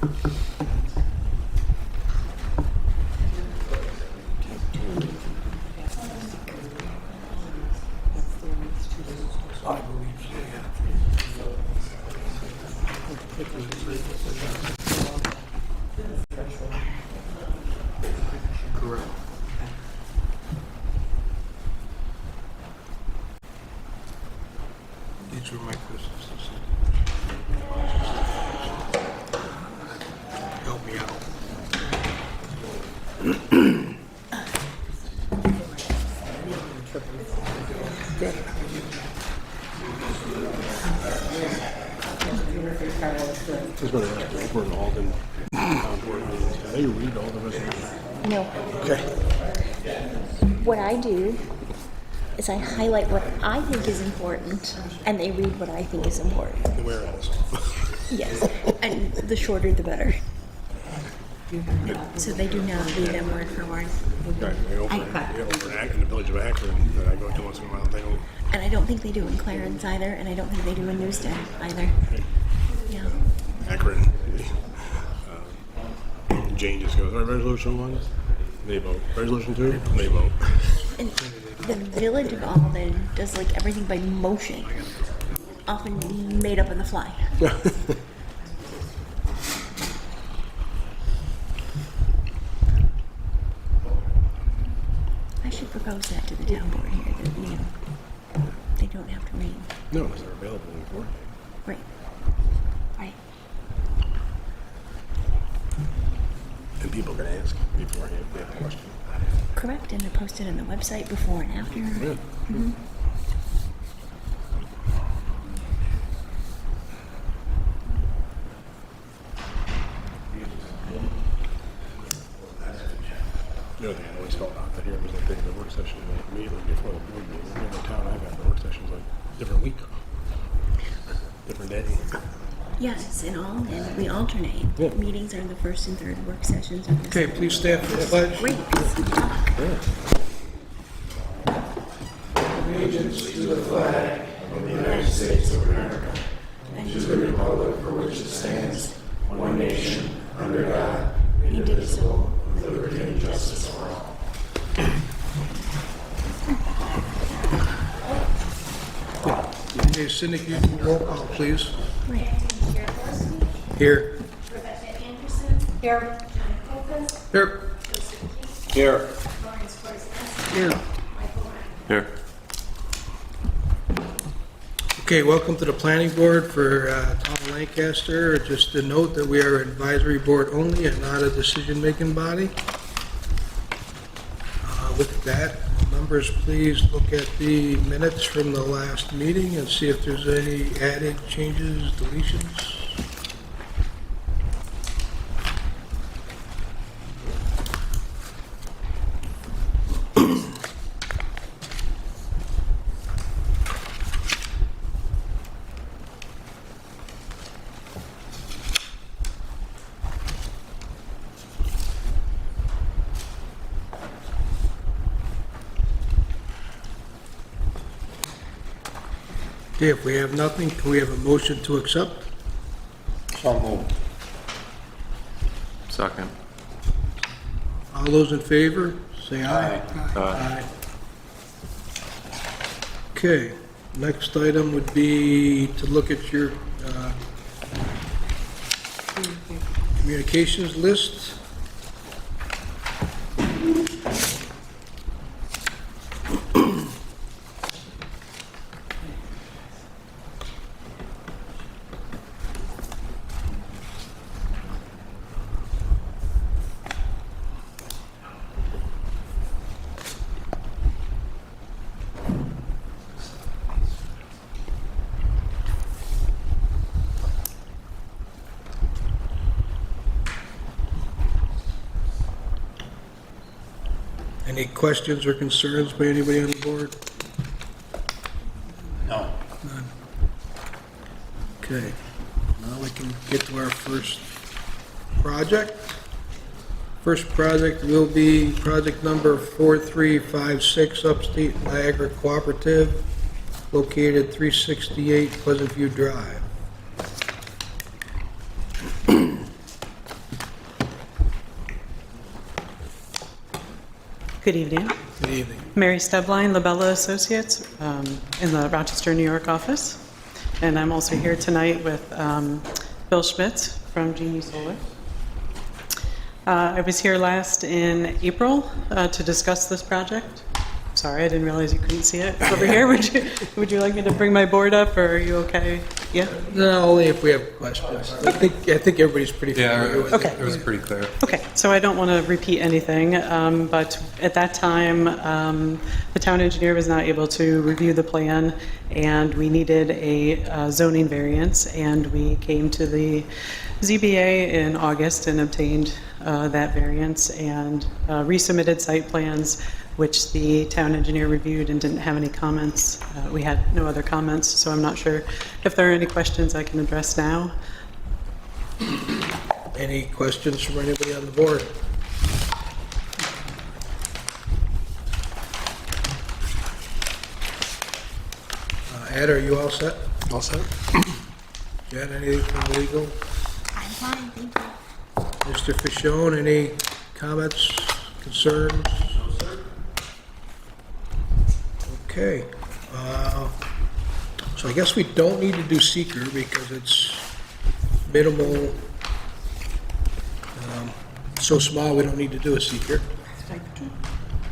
I believe so, yeah. Correct. These were my questions. Help me out. Good. Just going to ask over and Alden board meetings. Do they read all the resolutions? No. Okay. What I do is I highlight what I think is important, and they read what I think is important. Whereas. Yes. And the shorter, the better. So they do not read them word for word. Over in the village of Akron that I go to once in a while, they don't. And I don't think they do in Clarence either, and I don't think they do in Newstead either. Yeah. Akron. Jane just goes, all right, resolution 1, they vote. Resolution 2, they vote. And the village of Alden does like everything by motion, often made up on the fly. I should propose that to the town board here, that, you know, they don't have to read. No, because they're available in court. Right. Right. And people can ask beforehand if they have a question. Correct, and they're posted on the website before and after. Yeah. Mhm. The other thing I always felt out here was that the work session immediately before the board meeting. In the town, I've had the work sessions like different week, different day. Yes, in Alden, we alternate. Yeah. Meetings are the first and third, work sessions are the Okay, please stand for the pledge. Great. Indivisible. Okay, Cindy, you can roll call, please. Right. Here. Rebecca Anderson. Here. John Colfax. Here. Joseph Keith. Here. Lawrence Corson. Here. Michael Ryan. Here. Okay, welcome to the planning board for Town of Lancaster. Just a note that we are an advisory board only and not a decision-making body. With that, members, please look at the minutes from the last meeting and see if there's any added changes, deletions. Okay, if we have nothing, can we have a motion to accept? So moved. Second. All those in favor, say aye. Aye. Okay, next item would be to look at your communications list. Any questions or concerns by anybody on the board? No. None. Okay, now we can get to our first project. First project will be project number 4356, Upstate Niagara Cooperative, located 368 Pleasant View Drive. Good evening. Good evening. Mary Stebline, Labella Associates, in the Rochester, New York office. And I'm also here tonight with Bill Schmitz from Genie Solar. I was here last in April to discuss this project. Sorry, I didn't realize you couldn't see it over here. Would you like me to bring my board up, or are you okay? Yeah? No, only if we have questions. I think everybody's pretty familiar with it. Okay. It was pretty clear. Okay, so I don't want to repeat anything, but at that time, the town engineer was not able to review the plan, and we needed a zoning variance, and we came to the ZBA in August and obtained that variance and resubmitted site plans, which the town engineer reviewed and didn't have any comments. We had no other comments, so I'm not sure if there are any questions I can address now. Any questions from anybody on the board? Ed, are you all set? All set? Jen, anything from legal? I'm fine, thank you. Mr. Fischone, any comments, concerns? Okay. So I guess we don't need to do seeker because it's minimal, so small we don't need to do a seeker.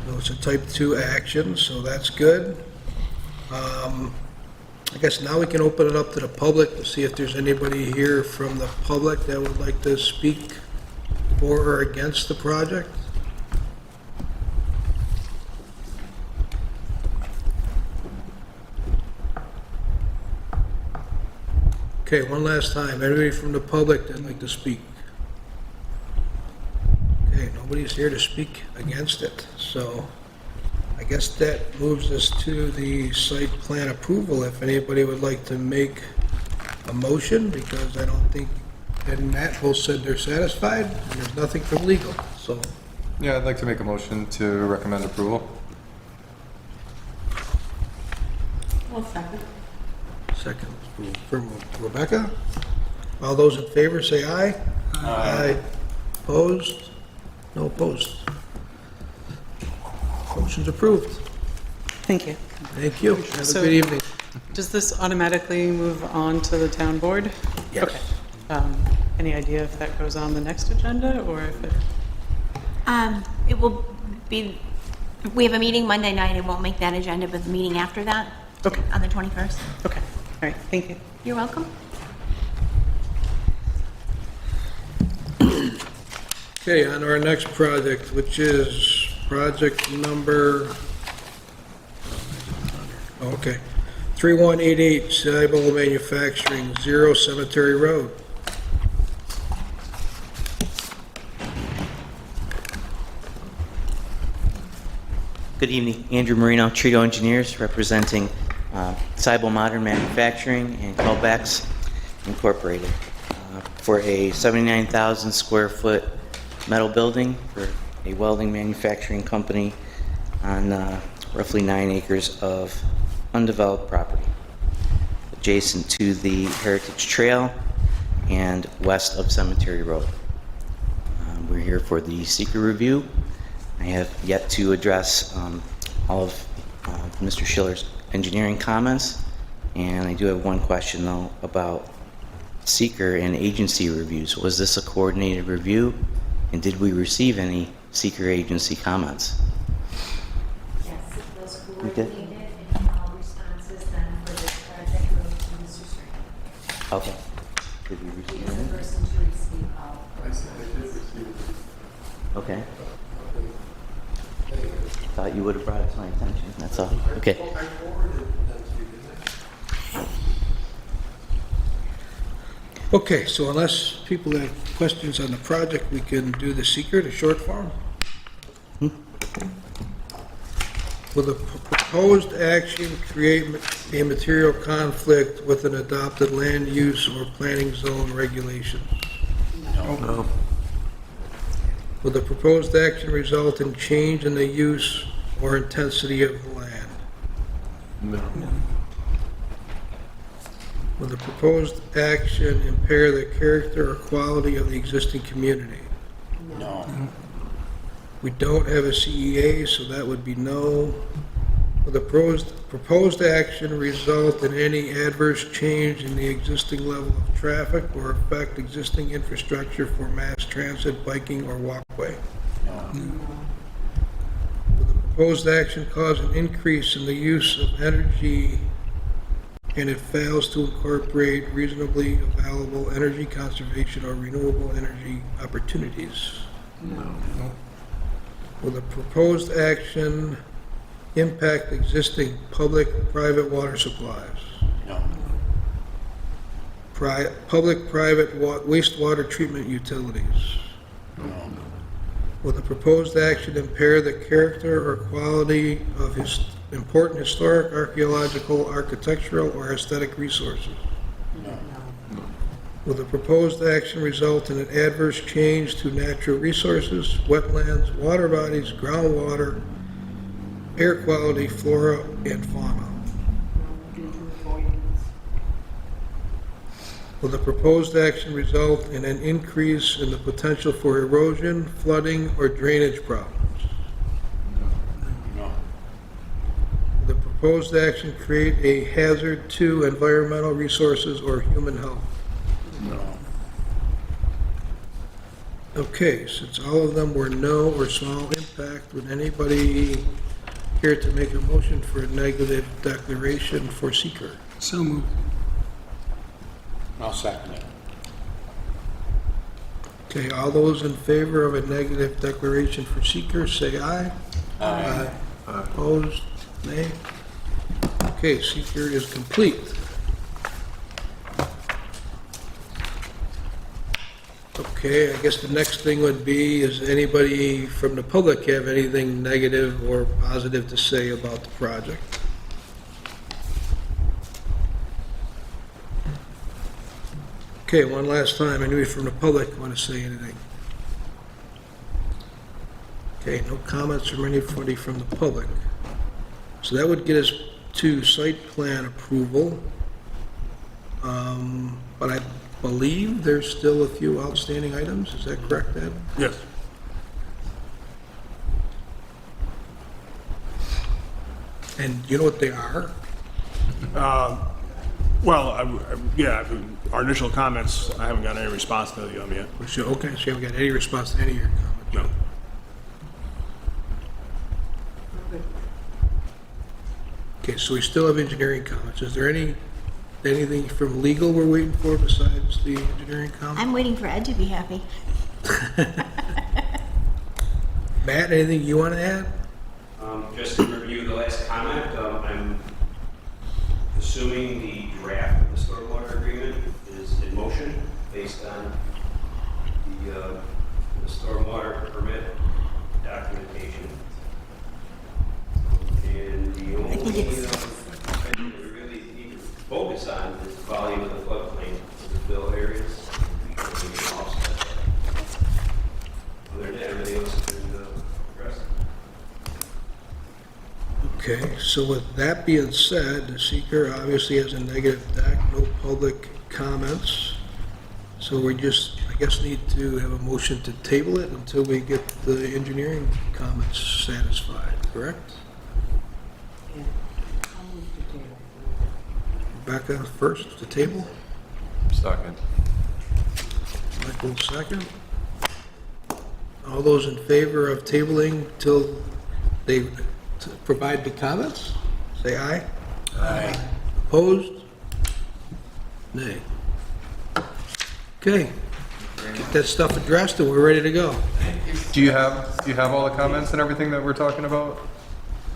So it's a type 2 action, so that's good. I guess now we can open it up to the public to see if there's anybody here from the public that would like to speak for or against the project. Okay, one last time, anybody from the public that'd like to speak? Okay, nobody's here to speak against it, so I guess that moves us to the site plan approval, if anybody would like to make a motion, because I don't think, Ed and Matt both said they're satisfied, and there's nothing from legal, so. Yeah, I'd like to make a motion to recommend approval. Second from Rebecca. All those in favor say aye. Aye. Opposed? No opposed. Motion's approved. Thank you. Thank you. Have a So- good evening. Does this automatically move on to the town board? Yes. Okay. Any idea if that goes on the next agenda, or if it... It will be, we have a meeting Monday night, it won't make that agenda, but the meeting after that, Okay, on the 21st. okay, all right, thank you. You're welcome. Okay, on to our next project, which is project number, okay, 3188 Cybele Manufacturing, 0 Cemetery Road. Good evening, Andrew Marino, Trito Engineers, representing Cybele Modern Manufacturing and Callbacks Incorporated for a 79,000 square foot metal building for a welding manufacturing company on roughly 9 acres of undeveloped property adjacent to the Heritage Trail and west of Cemetery Road. We're here for the seeker review. I have yet to address all of Mr. Schiller's engineering comments, and I do have one question, though, about seeker and agency reviews. Was this a coordinated review, and did we receive any seeker agency comments? Yes, it was We did? coordinated, and all responses then for this project go to Mr. Stern. Okay. Did we He receive is the any? person to receive all. Okay. Thought you would have brought it to my attention, that's all. Okay. Okay, so unless people have questions on the project, we can do the seeker, the short form. Will the proposed action create a material conflict with an adopted land use or planning zone regulations? No. Will the proposed action result in change in the use or intensity of the land? No. Will the proposed action impair the character or quality of the existing community? No. We don't have a CEA, so that would be no. Will the proposed action result in any adverse change in the existing level of traffic or affect existing infrastructure for mass transit, biking, or walkway? Will the proposed action cause an increase in the use of energy and it fails to incorporate reasonably available energy conservation or renewable energy opportunities? Will the proposed action impact existing public-private water supplies? No. Public-private wastewater treatment utilities? No. Will the proposed action impair the character or quality of important historic, archaeological, architectural, or aesthetic resources? No. Will the proposed action result in an adverse change to natural resources, wetlands, water bodies, groundwater, air quality, flora, and fauna? Will the proposed action result in an increase in the potential for erosion, flooding, or drainage problems? No. Will the proposed action create a hazard to environmental resources or human health? No. Okay, since all of them were no or small impact, would anybody care to make a motion for a negative declaration for seeker? So moved. I'll second it. Okay, all those in favor of a negative declaration for seeker, say aye. Aye. Opposed? Nay? Okay, seeker is complete. Okay, I guess the next thing would be, does anybody from the public have anything negative or positive to say about the project? Okay, one last time, anybody from the public want to say anything? Okay, no comments from anybody from the public. So that would get us to site plan approval. But I believe there's still a few outstanding items, is that correct, Ed? Yes. And you know what they are? Well, yeah, our initial comments, I haven't gotten any response to them yet. Okay, so you haven't got any response to any of your comments? No. Okay, so we still have engineering comments. Is there anything from legal we're waiting for besides the engineering comments? I'm waiting for Ed to be happy. Matt, anything you want to add? Just to review the last comment, I'm assuming the draft of the stormwater agreement is in motion based on the stormwater permit documentation. And the only think it's- thing that we really need to focus on is the volume of the floodplain of the fill areas. And we can offset that. Other than that, everything else has been addressed. Okay, so with that being said, the seeker obviously has a negative deck, no public comments. So we just, I guess, need to have a motion to table it until we get the engineering comments satisfied, correct? Rebecca first, to table. Second. Michael second. All those in favor of tabling till they provide the comments, say aye. Aye. Opposed? Nay. Okay, get that stuff addressed and we're ready to go. Do you have all the comments and everything that we're talking about?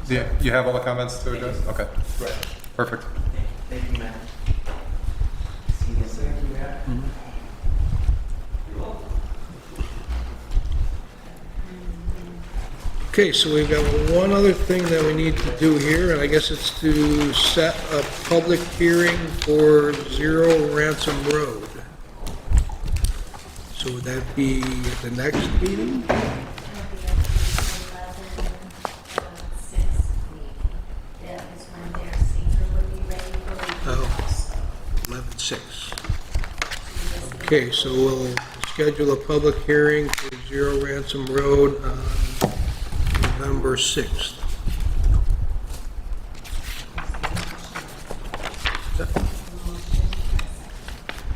Yeah, you have all the comments to address? Okay. Perfect. Thank you, Matt. See you soon. Okay, so we've got one other thing that we need to do here, and I guess it's to set a public hearing for Zero Ransom Road. So would that be at the next meeting? It'll be at the 11/6 meeting. That is when their seeker would be ready for Oh. 11/6. Okay, so we'll schedule a public hearing for Zero Ransom Road on November 6th.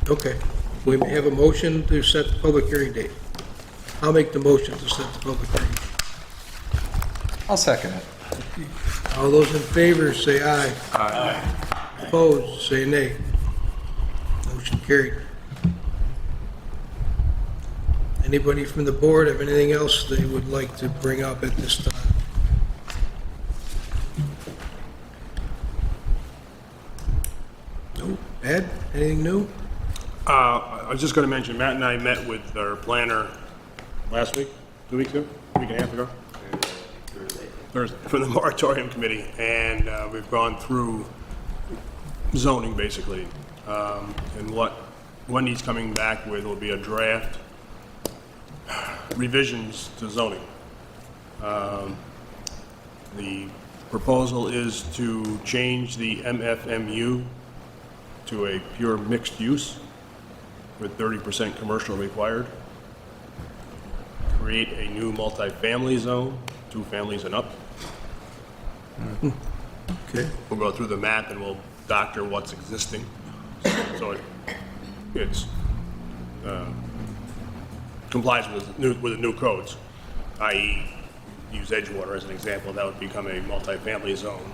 Okay, we may have a motion to set the public hearing date. I'll make the motion to set the public hearing. I'll second it. All those in favor, say aye. Aye. Opposed, say nay. Motion carried. Anybody from the board have anything else they would like to bring up at this time? No? Ed, anything new? I was just going to mention, Matt and I met with our planner last week, 2 weeks ago, a week and a half ago. Thursday, from the moratorium committee, and we've gone through zoning, basically. And what Wendy's coming back with will be a draft revisions to zoning. The proposal is to change the MFMU to a pure mixed use with 30% commercial required. Create a new multifamily zone, 2 families and up. Okay. We'll go through the map and we'll doctor what's existing. So it's complies with the new codes, i.e. use Edgewater as an example, that would become a multifamily zone.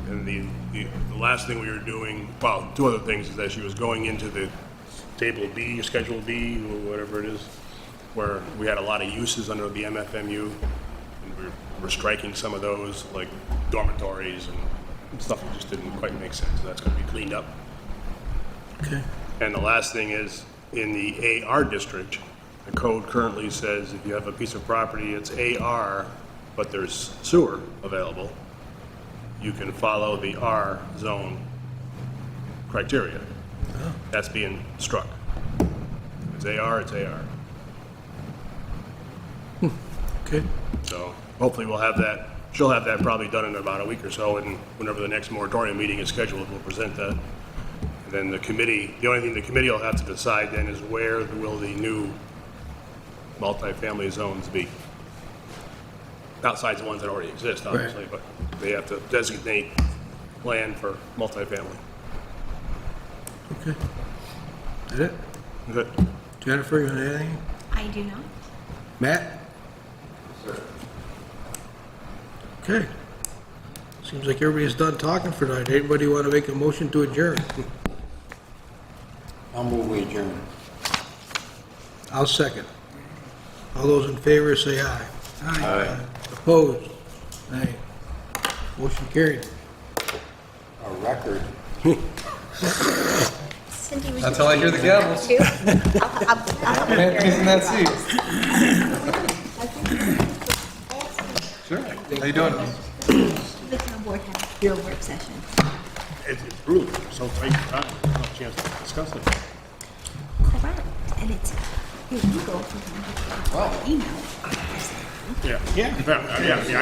The last thing we were doing, well, 2 other things, is that she was going into the table B, Schedule B, or whatever it is, where we had a lot of uses under the MFMU, and we're striking some of those, like dormitories and stuff that just didn't quite make sense. So that's going to be cleaned up. Okay. And the last thing is, in the AR district, the code currently says if you have a piece of property, it's AR, but there's sewer available, you can follow the R zone criteria. That's being struck. If it's AR, it's AR. Okay. So hopefully we'll have that, she'll have that probably done in about a week or so, and whenever the next moratorium meeting is scheduled, we'll present that. And then the committee, the only thing the committee will have to decide then is where will the new multifamily zones be? Outside the ones that already exist, obviously, but they have to designate land for multifamily. Okay. Is that it? Good. Jennifer, you want to add anything? I do not. Matt? Okay. Seems like everybody's done talking for tonight. Anybody want to make a motion to adjourn? I'll move we adjourn. I'll second. All those in favor say aye. Aye. Opposed? Nay. Motion carried. A record. Cindy, we That's should how I hear the gavels. too. I'll He's in that seat. Sure. How you doing? The town board has your work session. It's brutal, so tight time, there's no chance to discuss it. Correct. And it's illegal for them to email. Yeah, yeah, I mean, I